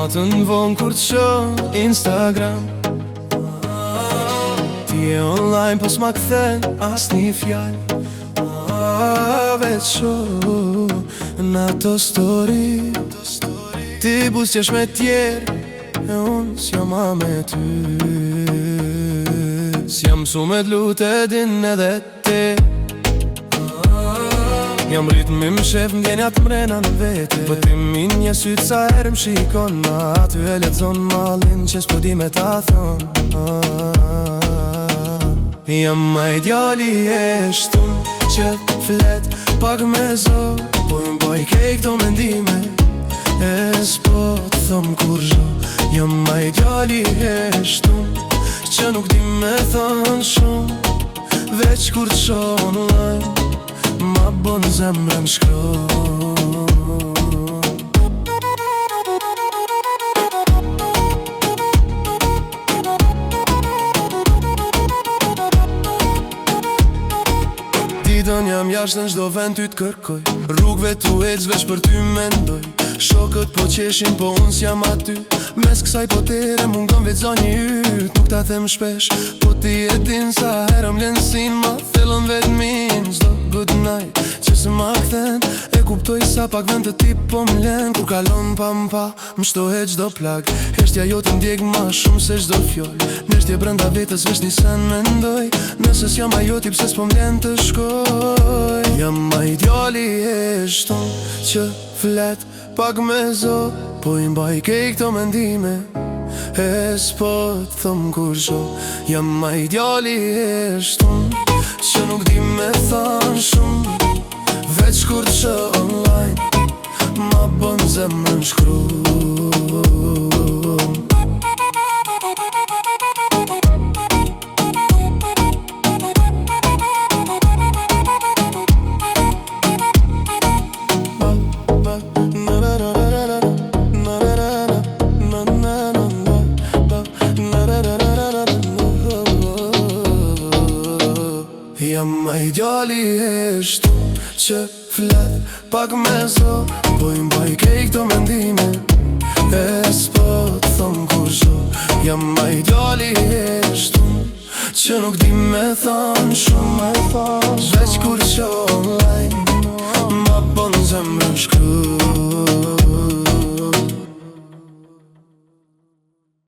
natën vonë kur të shoh Instagram. Ti e online pos ma kthen as një fjallë. Veç shoh në ato story. Ti buzqesh me tjerë e unë s'jam ma me ty. S'jam su me t'lut e din edhe ti. Jam rrit me më shef ndjenjat mrena në vete. Po ti min një sytë sa herë më shikon. Aty e lexon mallin që s'po di me ta thon. Jam ma ideali e shtun që flet pak me zot. Po më boj kej këto mendime e s'po t'thom kur zho. Jam ma ideali e shtun që nuk di me thon shumë. Veç kur t'shoh online ma bon zemrën shkron. Ditën jam jashtë në çdo vend ty t'kërkoj. Rrugve tu ec veç për ty mendoj. Shokët po qeshin po unë s'jam aty. Mes kësaj potere mungon veç zonjë yt. Nuk ta them shpesh po ti e din sa herë m'len sin. Ma thellon vetmin s'do good night që se ma kthen. E kuptoj sa pak vend të tip po m'len. Kur kalon pa m'pa m'shtohet çdo plag. Heshtja jote m'djeg ma shumë se çdo fjoll. Neshtje brenda vetës veç një sen mendoj. Nëse s'jam ajo ti pse s'po m'len të shkoj. Jam ma ideali e shton që flet pak me zot. Po i mbaj kej këto mendime e s'po t'thom kur shoh. Jam ma ideali e shtun që nuk di me than shumë. Veç kur t'shoh online ma bon zemrën shkrum. Jam ma ideali e shtun që flet pak me zot. Po i mbaj kej këto mendime e s'po t'thom kur shoh. Jam ma ideali e shtun që nuk di me thon shumë. Veç kur shoh